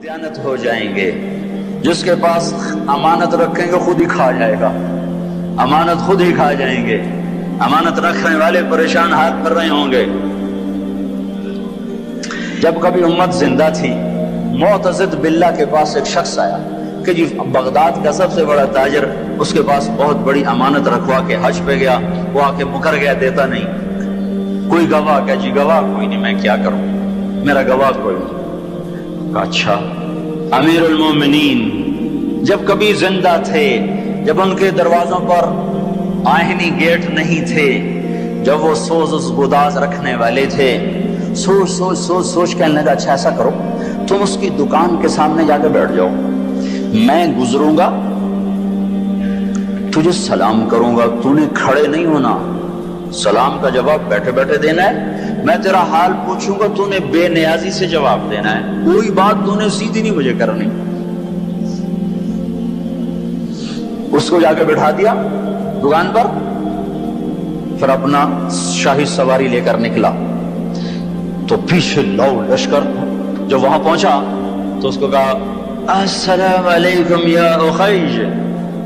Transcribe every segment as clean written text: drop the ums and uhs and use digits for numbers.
بدیانت ہو جائیں گے. جس کے پاس امانت رکھیں گے خود ہی کھا جائے گا, امانت خود ہی کھا جائیں گے. امانت رکھنے والے پریشان ہاتھ کر رہے ہوں گے. جب کبھی امت زندہ تھی, معتضد باللہ کے پاس ایک شخص آیا کہ جی بغداد کا سب سے بڑا تاجر, اس کے پاس بہت بڑی امانت رکھوا کے حج پہ گیا, وہ آ کے مکر گیا, دیتا نہیں. کوئی گواہ؟ کہ جی گواہ کوئی نہیں, میں کیا کروں, میرا گواہ کوئی نہیں. اچھا, امیر المومنین جب کبھی زندہ تھے, جب ان کے دروازوں پر آہنی گیٹ نہیں تھے, جب وہ سوز گداز رکھنے والے تھے, سوچ سوچ سوچ سوچ کہنے لگا اچھا ایسا کرو, تم اس کی دکان کے سامنے جا کے بیٹھ جاؤ, میں گزروں گا, تجھے سلام کروں گا, تو نے کھڑے نہیں ہونا, سلام کا جواب بیٹھے بیٹھے دینا ہے. میں تیرا حال پوچھوں گا, تو نے بے نیازی سے جواب دینا ہے, کوئی بات تو نے سیدھی نہیں مجھے کرنی. اس کو جا کے بٹھا دیا دکان پر, پھر اپنا شاہی سواری لے کر نکلا. تو پیچھے لو لشکر, جب وہاں پہنچا تو اس کو کہا السلام علیکم یا اخیج.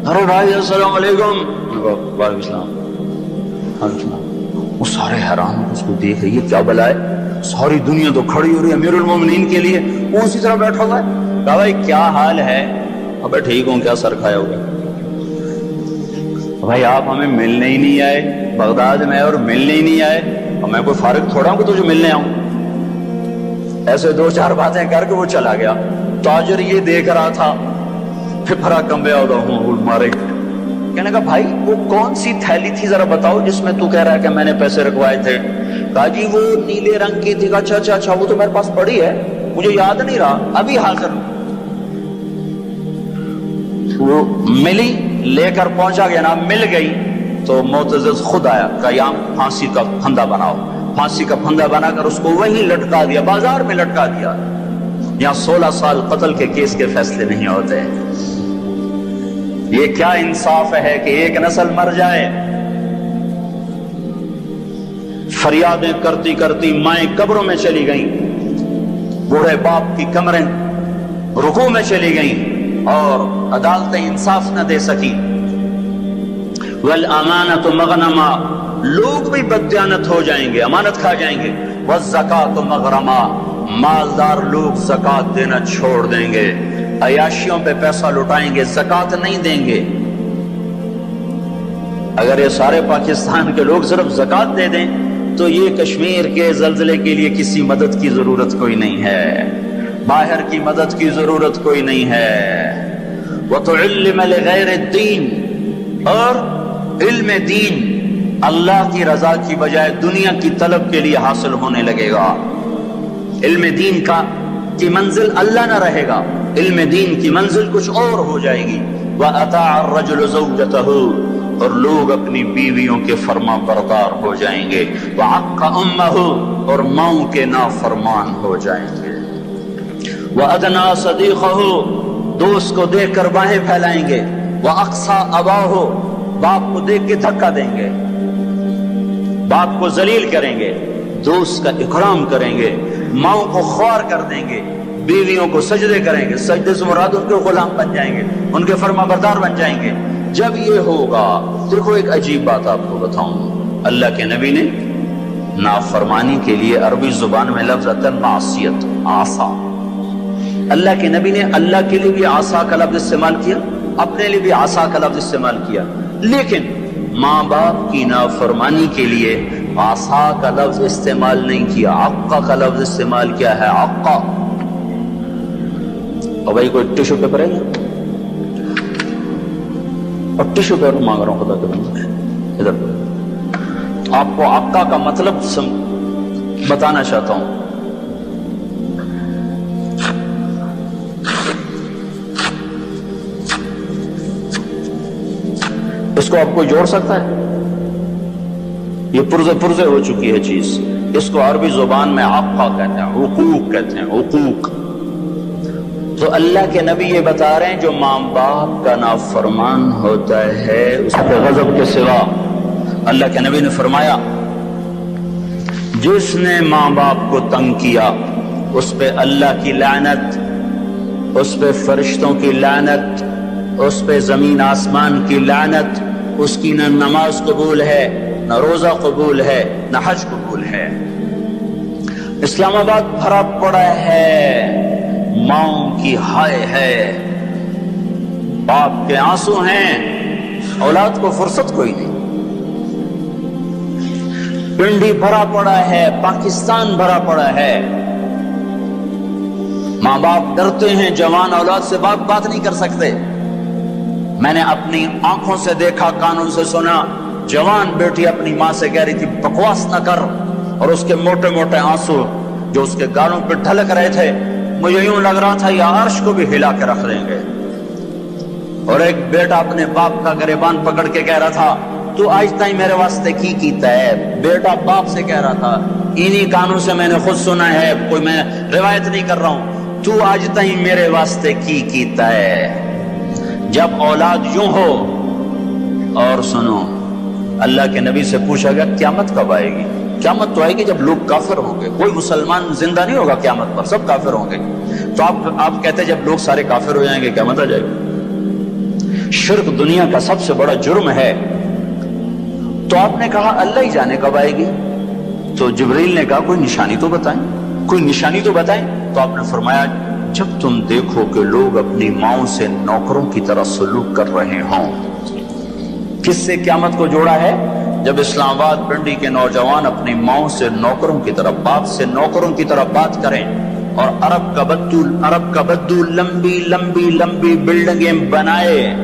ارے بھائی السلام علیکم. وعلیکم السلام. وہ سارے حیران اس کو دیکھ رہی ہے, کیا بلا ہے, ساری دنیا تو کھڑی ہو رہی ہے امیر المومنین کے لیے, وہ اسی طرح بیٹھا ہوا ہے. کہا بھائی کیا حال ہے؟ ابے ٹھیک ہوں, کیا سر کھایا ہوگا؟ بھائی آپ ہمیں ملنے ہی نہیں آئے, بغداد میں اور ملنے ہی نہیں آئے, اور میں کوئی فارغ تھوڑا ہوں کہ تجھے ملنے آؤں. ایسے دو چار باتیں کر کے وہ چلا گیا. تاجر یہ دیکھ رہا تھا, پھر پھرا کمبے ہوتا ہوں مارے. کہنے کہا بھائی وہ کون سی تھیلی تھی ذرا بتاؤ جس میں تو کہہ رہا ہے کہ میں نے پیسے رکھوائے تھے؟ کہا جی وہ نیلے رنگ کی تھی. اچھا اچھا اچھا, وہ تو میرے پاس پڑی ہے, مجھے یاد نہیں رہا, ابھی حاضر. وہ ملی, لے کر پہنچا گیا نا, مل گئی تو معتضد خود آیا, کہا یہاں پھانسی کا پھندا بناؤ. پھانسی کا پھندا بنا کر اس کو وہیں لٹکا دیا, بازار میں لٹکا دیا. یہاں 16 سال قتل کے کیس کے فیصلے نہیں ہوتے. یہ کیا انصاف ہے کہ ایک نسل مر جائے؟ فریادیں کرتی کرتی مائیں قبروں میں چلی گئیں, بوڑھے باپ کی کمریں رکوع میں چلی گئیں, اور عدالتیں انصاف نہ دے سکی. والامانۃ مغنما, لوگ بھی بددیانت ہو جائیں گے, امانت کھا جائیں گے. والزکوٰۃ مغرما, مالدار لوگ زکوٰۃ دینا چھوڑ دیں گے, عیاشیوں پہ پیسہ لٹائیں گے, زکوٰۃ نہیں دیں گے. اگر یہ سارے پاکستان کے لوگ صرف زکوٰۃ دے دیں تو یہ کشمیر کے زلزلے کے لیے کسی مدد کی ضرورت کوئی نہیں ہے, باہر کی مدد کی ضرورت کوئی نہیں ہے. وَتُعِلِّمَ لِغَيْرِ الدِّينِ, اور علم دین اللہ کی رضا کی بجائے دنیا کی طلب کے لیے حاصل ہونے لگے گا. علم دین کی منزل اللہ نہ رہے گا, علم دین کی منزل کچھ اور ہو جائے گی. وَأَطَاعَ الرَّجُلُ زَوْجَتَهُ, اور لوگ اپنی بیویوں کے فرما بردار ہو جائیں گے. وَعَقَّ أُمَّهُ, اور ماؤں کے نافرمان ہو جائیں گے. وَأَدْنَىٰ صَدِيقَهُ, دوست کو دیکھ کر باہیں پھیلائیں گے. وَأَقْصَىٰ أَبَاهُ, باپ کو دیکھ کے دھکا دیں گے, باپ کو ذلیل کریں گے, دوست کا اکرام کریں گے, ماؤں کو خوار کر دیں گے, بیویوں کو سجدے کریں گے. سجدے سے مراد ان کے غلام بن جائیں گے, ان کے فرما بردار بن جائیں گے. جب یہ ہوگا, دیکھو ایک عجیب بات آپ کو بتاؤں, اللہ کے نبی نے نافرمانی کے لیے عربی زبان میں لفظ آتا ہے معصیت, عصا. اللہ کے نبی نے اللہ کے لیے بھی عصا کا لفظ استعمال کیا, اپنے لیے بھی عصا کا لفظ استعمال کیا, لیکن ماں باپ کی نافرمانی کے لیے عصا کا لفظ استعمال نہیں کیا, عقا کا لفظ استعمال کیا ہے, عقا. اور بھائی کوئی ٹیشو پیپر ہے نا, اور ٹیشو پیپر مانگ رہا ہوں خدا کے بندے, ادھر آپ کو عقا کا مطلب بتانا چاہتا ہوں. اس کو آپ کو جوڑ سکتا ہے؟ یہ پرزے پرزے ہو چکی ہے چیز. اس کو عربی زبان میں عقا کہتے ہیں, حقوق کہتے ہیں, حقوق. تو اللہ کے نبی یہ بتا رہے ہیں جو ماں باپ کا نافرمان ہوتا ہے اس کے غضب کے سوا, اللہ کے نبی نے فرمایا جس نے ماں باپ کو تنگ کیا اس پہ اللہ کی لعنت, اس پہ فرشتوں کی لعنت، اس پہ زمین آسمان کی لعنت، اس کی نہ نماز قبول ہے، نہ روزہ قبول ہے، نہ حج قبول ہے۔ اسلام آباد بھرا پڑا ہے ماؤں کی ہائے ہے، باپ کے آنسو ہیں، اولاد کو فرصت کوئی نہیں۔ پنڈی بھرا پڑا ہے، پاکستان بھرا پڑا ہے، ماں باپ ڈرتے ہیں، جوان اولاد سے بات نہیں کر سکتے۔ میں نے اپنی آنکھوں سے دیکھا، کانوں سے سنا، جوان بیٹی اپنی ماں سے کہہ رہی تھی بکواس نہ کر، اور اس کے موٹے موٹے آنسو جو اس کے گالوں پہ ڈھلک رہے تھے، مجھے یوں لگ رہا تھا یہ عرش کو بھی ہلا کے رکھ دیں گے۔ اور ایک بیٹا اپنے باپ کا گریبان پکڑ کے کہہ رہا تھا تو آج تائیں میرے واسطے کی کیتا ہے۔ بیٹا باپ سے کہہ رہا تھا، انہی کانوں سے میں نے خود سنا ہے، کوئی میں روایت نہیں کر رہا ہوں، تو آج تائیں میرے واسطے کی کیتا ہے۔ جب اولاد یوں ہو، اور سنو، اللہ کے نبی سے پوچھا گیا قیامت کب آئے گی؟ قیامت تو آئے گی جب لوگ کافر ہوں گے، کوئی مسلمان زندہ نہیں ہوگا قیامت پر، سب کافر ہوں گے۔ تو آپ کہتے ہیں جب لوگ سارے کافر ہو جائیں گے قیامت آ جائے گی۔ شرک دنیا کا سب سے بڑا جرم ہے۔ تو آپ نے کہا اللہ ہی جانے کب آئے گی؟ تو جبریل نے کہا کوئی نشانی تو بتائیں، کوئی نشانی تو بتائیں۔ تو آپ نے فرمایا جب تم دیکھو کہ لوگ اپنی ماؤں سے نوکروں کی طرح سلوک کر رہے ہوں۔ کس سے قیامت کو جوڑا ہے؟ جب اسلام آباد پنڈی کے نوجوان اپنی ماؤں سے نوکروں کی طرح، باپ سے نوکروں کی طرح بات کریں، اور عرب کا بدو لمبی لمبی لمبی بلڈنگیں بنائے،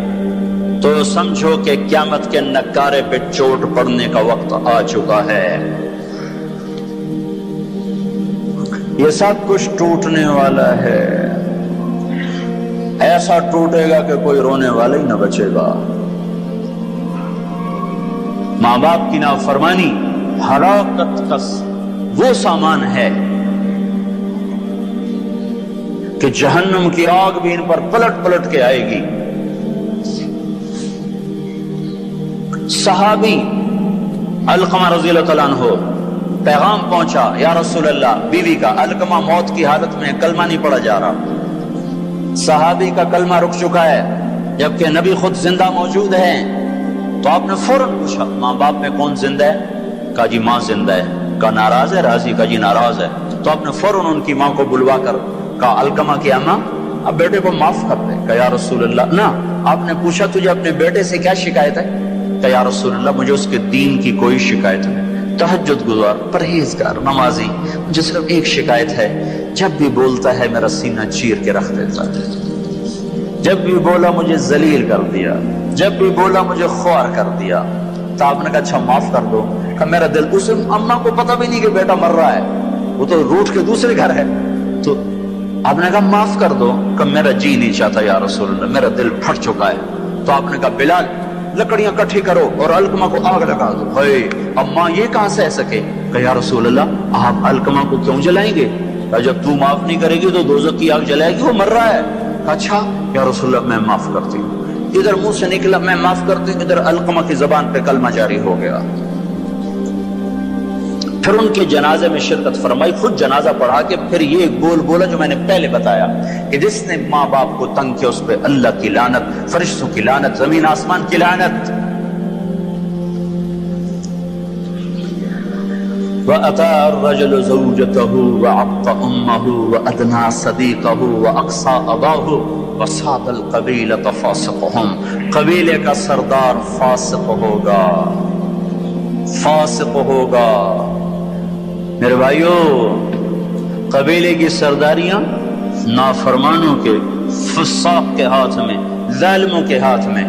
تو سمجھو کہ قیامت کے نکارے پہ چوٹ پڑنے کا وقت آ چکا ہے۔ یہ سب کچھ ٹوٹنے والا ہے، ایسا ٹوٹے گا کہ کوئی رونے والا ہی نہ بچے گا۔ ماں باپ کی نافرمانی ہلاکت کا وہ سامان ہے کہ جہنم کی آگ بھی ان پر پلٹ پلٹ کے آئے گی۔ صحابی علقمہ رضی اللہ تعالیٰ عنہ، پیغام پہنچا یا رسول اللہ، بیوی کا، علقمہ موت کی حالت میں کلمہ نہیں پڑھا جا رہا، صحابی کا کلمہ رک چکا ہے جبکہ نبی خود زندہ موجود ہیں۔ تو آپ نے فوراً پوچھا ماں باپ میں کون زندہ ہے؟ کہا جی ماں زندہ ہے۔ کہا ناراض ہے؟ راضی؟ کہا جی ناراض ہے۔ تو آپ نے فوراً ان کی ماں کو بلوا کر کہا علقمہ کی اماں اب بیٹے کو معاف کر دے۔ کہا یا رسول اللہ نہ۔ آپ نے پوچھا تجھے اپنے بیٹے سے کیا شکایت ہے؟ کہا یا رسول اللہ مجھے اس کے دین کی کوئی شکایت نہیں، تہجد گزار، پرہیزگار، نمازی، مجھے صرف ایک شکایت ہے، جب بھی بولتا ہے میرا سینہ چیر کے رکھ دیتا ہے، جب بھی بولا مجھے ذلیل کر دیا، جب بھی بولا مجھے خوار کر دیا۔ تو آپ نے کہا اچھا معاف کر دو۔ کہ میرا دل، اسے اماں کو پتہ بھی نہیں کہ بیٹا مر رہا ہے، وہ تو روٹ کے دوسرے گھر ہے۔ تو آپ نے کہا معاف کر دو۔ کہ میرا جی نہیں چاہتا یا رسول اللہ، میرا دل پھٹ چکا ہے۔ تو آپ نے کہا بلال لکڑیاں کٹھی کرو اور علقمہ کو آگ لگا دو۔ ہائے اماں یہ کہاں سہ سکے؟ کہ یا رسول اللہ آپ علقمہ کو کیوں جلائیں گے؟ کہ جب تو معاف نہیں کرے گی تو دوزخ کی آگ جلائے گی، وہ مر رہا ہے۔ اچھا یا رسول اللہ میں معاف کرتی ہوں۔ ادھر منہ سے نکلا میں معاف کرتی ہوں، ادھر علقمہ کی زبان پہ کلمہ جاری ہو گیا۔ پھر ان کے جنازے میں شرکت فرمائی، خود جنازہ پڑھا کے پھر یہ بول بولا جو میں نے پہلے بتایا کہ جس نے ماں باپ کو تنگ کیا اس پہ اللہ کی لعنت، فرشتوں کی لعنت، زمین آسمان کی لعنت۔ وَأَتَى الرَّجُلُ زَوْجَتَهُ وَعَقَّ أُمَّهُ وَأَدْنَى صَدِيقَهُ وَأَقْصَى أَبَاهُ وَصَادَ الْقَبِيلَةَ فَاسِقُهُمْ۔ قبیلے کا سردار فاسق ہوگا، فاسق ہوگا۔ میرے بھائیو، قبیلے کی سرداریاں نافرمانوں کے، فساق کے ہاتھ میں، ظالموں کے ہاتھ میں۔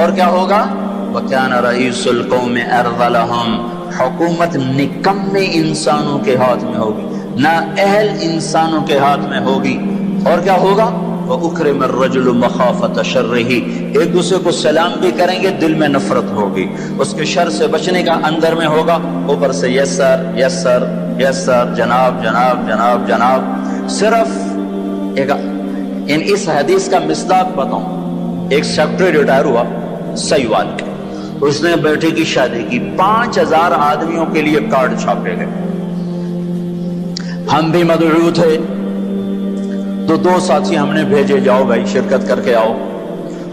اور کیا ہوگا؟ وَكَانَ رَئِيسُ الْقَوْمِ أَرْذَلَهُمْ۔ حکومت نکمے انسانوں کے ہاتھ میں ہوگی، نااہل انسانوں کے ہاتھ میں ہوگی۔ اور کیا ہوگا؟ وَأُكْرِمَ الرَّجُلُ مَخَافَةَ شَرِّهِ۔ ایک دوسرے کو سلام بھی کریں گے، دل میں نفرت ہوگی، اس کے شر سے بچنے کا اندر میں ہوگا، اوپر سے یس سر یس سر یس سر، جناب جناب جناب جناب۔ صرف ایک اس حدیث کا مصداق بتاؤں، ایک سیکٹری ریٹائر ہوا سیوال کے، اس نے بیٹے کی شادی کی، 5000 آدمیوں کے لیے کارڈ چھاپے گئے، ہم بھی مدعو تھے، تو 2 ساتھی ہم نے بھیجے، جاؤ بھائی شرکت کر کے آؤ۔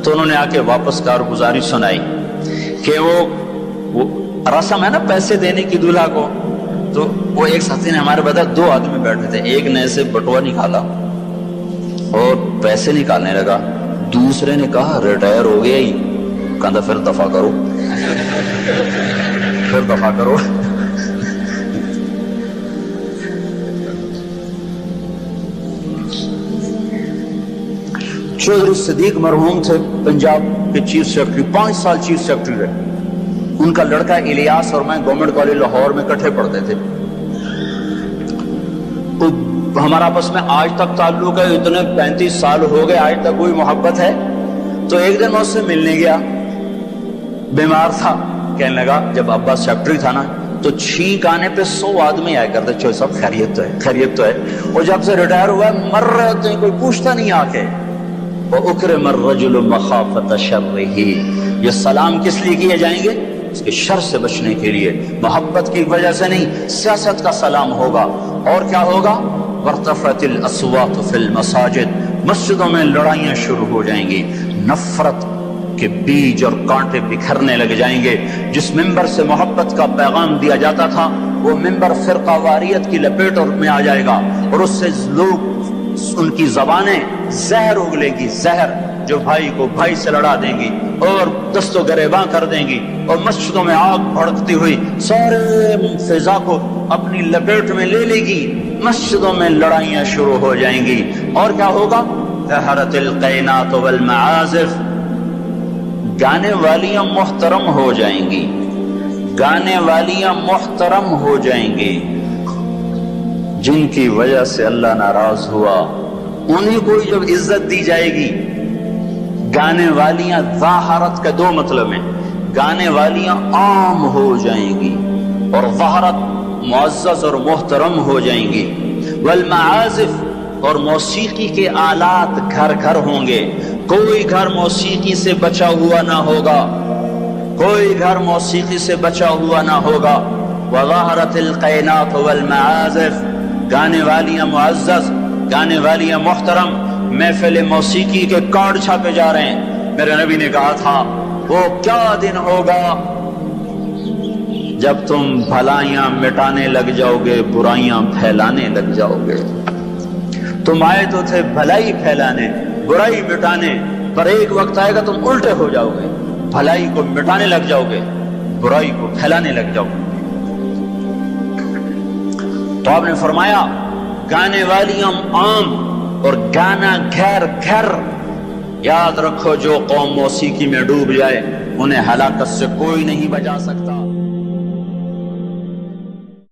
تو انہوں نے آ کے واپس کارگزاری سنائی کہ وہ رسم ہے نا پیسے دینے کی دولہا کو، تو وہ ایک ساتھی نے ہمارے بتا 2 آدمی بیٹھے تھے، ایک نے ایسے بٹوا نکالا اور پیسے نکالنے لگا، دوسرے نے کہا ریٹائر ہو گیا ہی، کہا پھر دفع کرو پھر دفع کرو۔ چودھری صدیق مرحوم تھے پنجاب کے چیف سیکرٹری، 5 سال چیف سیکرٹری رہے۔ ان کا لڑکا الیاس اور میں گورنمنٹ کالج لاہور میں اکٹھے پڑھتے تھے، ہمارا آپس میں آج تک تعلق ہے، اتنے 35 سال ہو گئے آج تک کوئی محبت ہے۔ تو ایک دن میں اس سے ملنے گیا، بیمار تھا، کہنے لگا جب ابا سیکرٹری تھا نا تو چھینک آنے پہ 100 آدمی آئے کرتے، چوہے صاحب خیریت تو ہے خیریت تو ہے، اور جب سے ریٹائر ہوا ہے مر رہے ہوتے ہیں کوئی پوچھتا نہیں آ کے۔ وَأُكْرِمَ الرَّجُلُ مَخَافَةَ شَرِّهِ، یہ سلام کس لیے کیے جائیں گے؟ اس کے شر سے بچنے کے لیے، محبت کی وجہ سے نہیں، سیاست کا سلام ہوگا۔ اور کیا ہوگا؟ وَارْتَفَعَتِ الْأَصْوَاتُ فِي الْمَسَاجِدِ، مسجدوں میں لڑائیاں شروع ہو جائیں گی، نفرت کے بیج اور کانٹے بکھرنے لگ جائیں گے۔ جس ممبر سے محبت کا پیغام دیا جاتا تھا وہ ممبر فرقہ واریت کی لپیٹ میں آ جائے گا، اور اس سے لوگ ان کی زبانیں زہر اگلے گی، زہر جو بھائی کو بھائی سے لڑا دیں گی اور دست و گریباں کر دیں گی، اور مسجدوں میں آگ بھڑکتی ہوئی سارے فضا کو اپنی لپیٹ میں لے لے گی، مسجدوں میں لڑائیاں شروع ہو جائیں گی۔ اور کیا ہوگا؟ ظہرت القینات والمعازف، گانے والیاں محترم ہو جائیں گی، گانے والیاں محترم ہو جائیں گی، جن کی وجہ سے اللہ ناراض ہوا انہیں کو جب عزت دی جائے گی۔ گانے والیاں ظاہرت کا 2 مطلب ہیں، گانے والیاں عام ہو جائیں گی اور ظاہرت معزز اور محترم ہو جائیں گی۔ والمعازف، اور موسیقی کے آلات گھر گھر ہوں گے، کوئی گھر موسیقی سے بچا ہوا نہ ہوگا، کوئی گھر موسیقی سے بچا ہوا نہ ہوگا۔ وظہرت القینات والمعازف، گانے والیاں معزز، گانے والیاں محترم، محفل موسیقی کے کارڈ چھاپے جا رہے ہیں۔ میرے نبی نے کہا تھا وہ کیا دن ہوگا جب تم بھلائیاں مٹانے لگ جاؤ گے، برائیاں پھیلانے لگ جاؤ گے۔ تم آئے تو تھے بھلائی پھیلانے، برائی مٹانے، پر ایک وقت آئے گا تم الٹے ہو جاؤ گے، بھلائی کو مٹانے لگ جاؤ گے، برائی کو پھیلانے لگ جاؤ گے۔ تو آپ نے فرمایا گانے والیاں عام اور گانا گھر گھر۔ یاد رکھو جو قوم موسیقی میں ڈوب جائے انہیں ہلاکت سے کوئی نہیں بچا سکتا۔